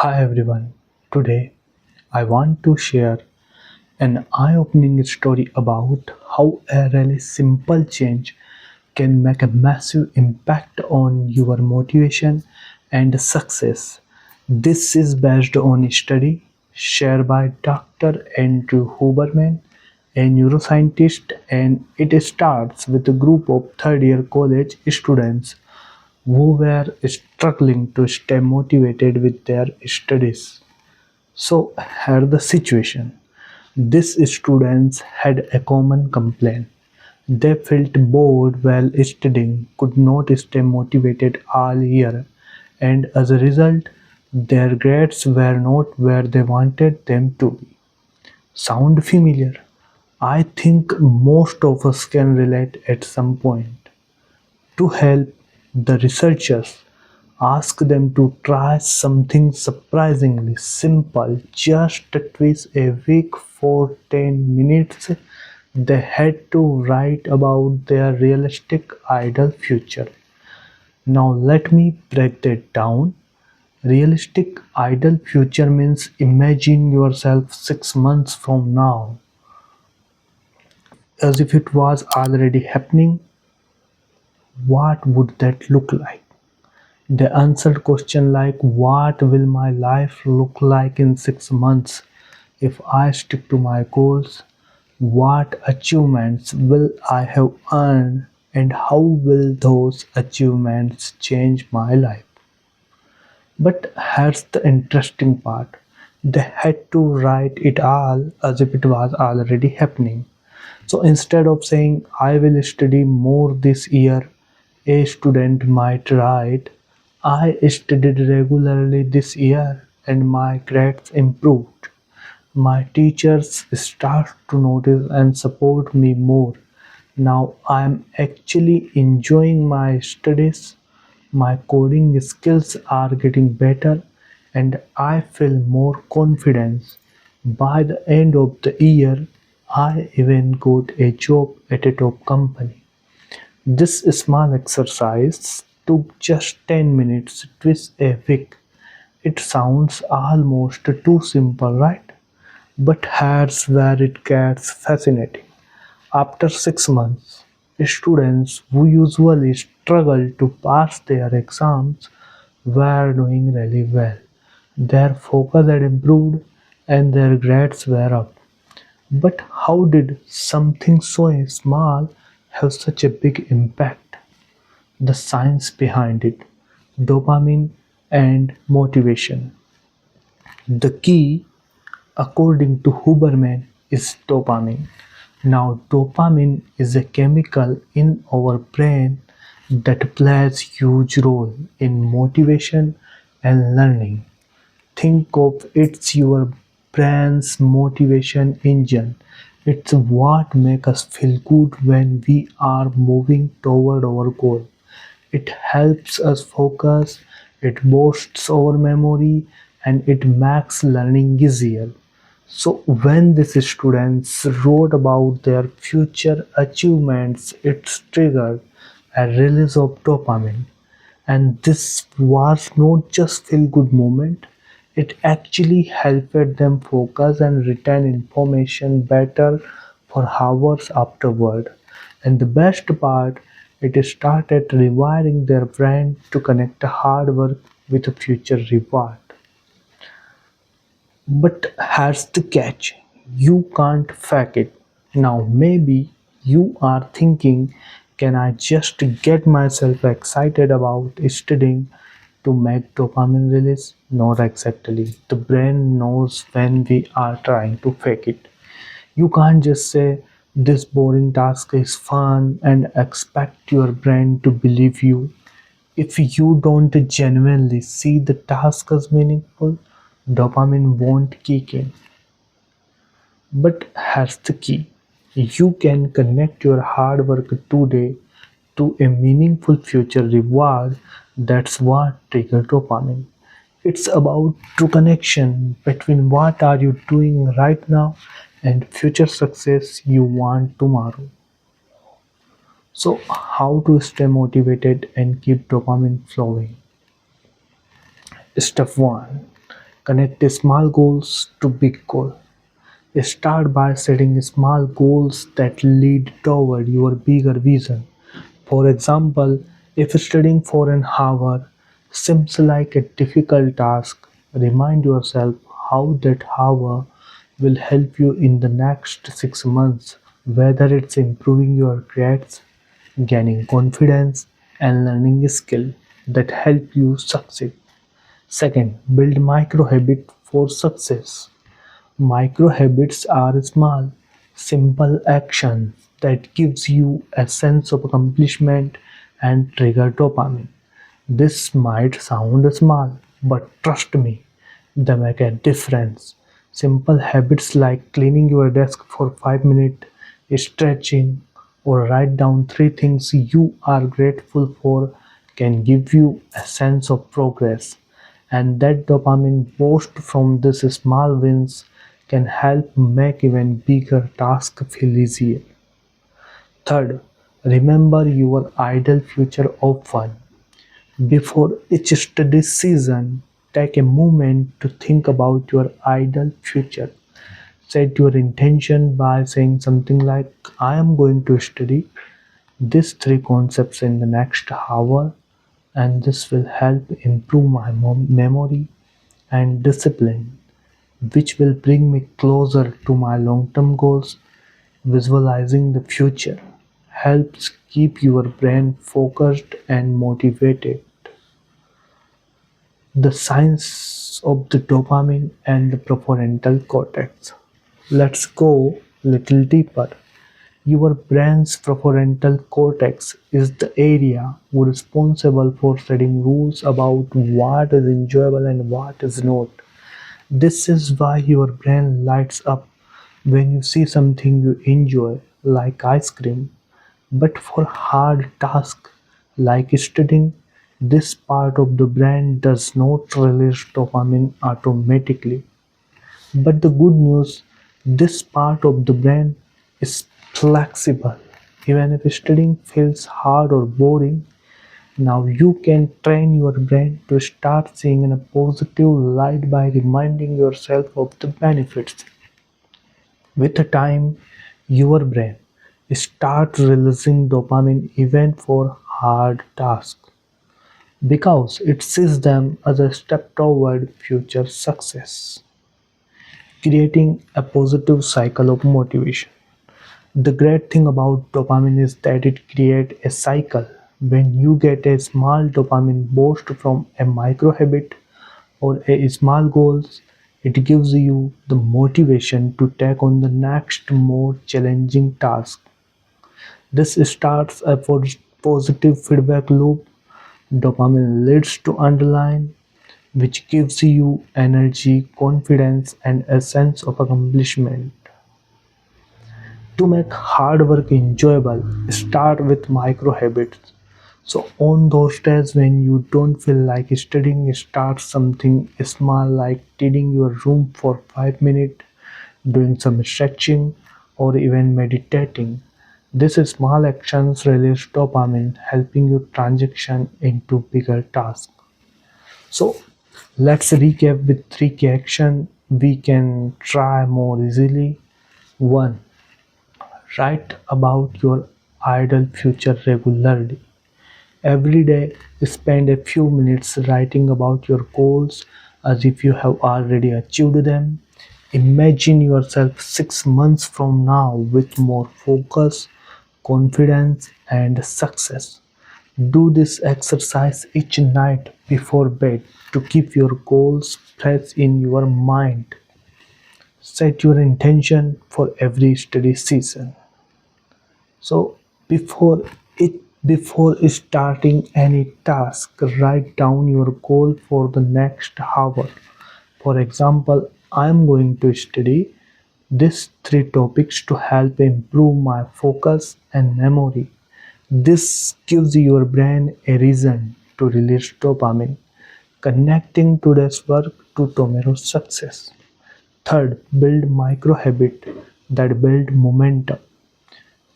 Hi everyone. Today I want to share an eye-opening story about how a really simple change can make a massive impact on your motivation and success. This is based on a study shared by Dr. Andrew Huberman, a neuroscientist, and it starts with a group of third-year college students who were struggling to stay motivated with their studies. So, here the situation. These students had a common complaint. They felt bored while studying, could not stay motivated all year, and as a result, their grades were not where they wanted them to be. Sound familiar? I think most of us can relate at some point. To help, the researchers ask them to try something surprisingly simple, just twice a week for 10 minutes. They had to write about their realistic ideal future. Now, let me break that down. Realistic ideal future means imagine yourself 6 months from now as if it was already happening. What would that look like? They answered questions like what will my life look like in 6 months if I stick to my goals? What achievements will I have earned and how will those achievements change my life? But here's the interesting part. They had to write it all as if it was already happening. So instead of saying, I will study more this year, a student might write, I studied regularly this year and my grades improved. My teachers start to notice and support me more. Now I am actually enjoying my studies. My coding skills are getting better and I feel more confidence. By the end of the year, I even got a job at a top company. This small exercise took just 10 minutes twice a week. It sounds almost too simple, right? But here's where it gets fascinating. After 6 months, students who usually struggle to pass their exams were doing really well. Their focus had improved and their grades were up. But how did something so small have such a big impact? The science behind it, dopamine and motivation. The key, according to Huberman, is dopamine. Now, dopamine is a chemical in our brain that plays huge role in motivation and learning. Think of it's your brain's motivation engine. It's what makes us feel good when we are moving toward our goal. It helps us focus, it boosts our memory, and it makes learning easier. So, when these students wrote about their future achievements, it triggered a release of dopamine. And this was not just feel good moment, it actually helped them focus and retain information better for hours afterward. And the best part, it started rewiring their brain to connect hard work with a future reward. But here's the catch, you can't fake it. Now, maybe you are thinking, can I just get myself excited about studying to make dopamine release? Not exactly. The brain knows when we are trying to fake it. You can't just say, this boring task is fun and expect your brain to believe you. If you don't genuinely see the task as meaningful, dopamine won't kick in. But here's the key, you can connect your hard work today to a meaningful future reward. That's what triggers dopamine. It's about true connection between what are you doing right now and future success you want tomorrow. So, how to stay motivated and keep dopamine flowing? Step 1, Connect small goals to big goals. Start by setting small goals that lead toward your bigger vision. For example, if studying for an hour seems like a difficult task, remind yourself how that hour will help you in the next 6 months, whether it's improving your grades, gaining confidence, and learning a skill that help you succeed. Second, build micro habit for success. Micro habits are small, simple actions that gives you a sense of accomplishment and trigger dopamine. This might sound small, but trust me, they make a difference. Simple habits like cleaning your desk for 5 minutes, stretching, or write down three things you are grateful for can give you a sense of progress. And that dopamine boost from these small wins can help make even bigger tasks feel easier. Third, remember your ideal future often. Before each study season, take a moment to think about your ideal future. Set your intention by saying something like, I am going to study these three concepts in the next hour, and this will help improve my memory and discipline, which will bring me closer to my long term goals. Visualizing the future helps keep your brain focused and motivated. The science of the dopamine and the prefrontal cortex. Let's go little deeper. Your brain's prefrontal cortex is the area responsible for setting rules about what is enjoyable and what is not. This is why your brain lights up when you see something you enjoy, like ice cream. But for hard tasks like studying, this part of the brain does not release dopamine automatically. But the good news, this part of the brain is flexible. Even if studying feels hard or boring, now you can train your brain to start seeing in a positive light by reminding yourself of the benefits. With time, your brain starts releasing dopamine even for hard tasks because it sees them as a step toward future success, creating a positive cycle of motivation. The great thing about dopamine is that it creates a cycle. When you get a small dopamine boost from a micro habit or a small goals, it gives you the motivation to take on the next more challenging task. This starts a positive feedback loop. Dopamine leads to underline, which gives you energy, confidence, and a sense of accomplishment. To make hard work enjoyable, start with micro habits. So, on those days when you don't feel like studying, start something small like tidying your room for 5 minutes, doing some stretching, or even meditating. These small actions release dopamine, helping you transition into bigger tasks. So, let's recap with three key actions we can try more easily. 1. Write about your ideal future regularly. Every day, spend a few minutes writing about your goals as if you have already achieved them. Imagine yourself 6 months from now with more focus, confidence, and success. Do this exercise each night before bed to keep your goals fresh in your mind. Set your intention for every study season. So before it before starting any task, write down your goal for the next hour. For example, I am going to study these three topics to help improve my focus and memory. This gives your brain a reason to release dopamine, connecting today's work to tomorrow's success. Third, build micro habits that build momentum.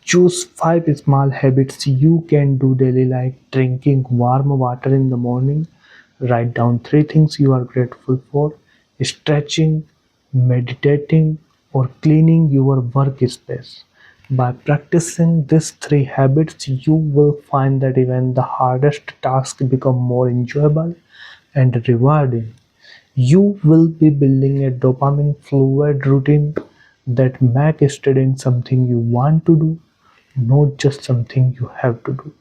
Choose 5 small habits you can do daily, like drinking warm water in the morning, write down three things you are grateful for, stretching, meditating, or cleaning your workspace. By practicing these three habits, you will find that even the hardest tasks become more enjoyable and rewarding. You will be building a dopamine fluid routine that makes studying something you want to do, not just something you have to do.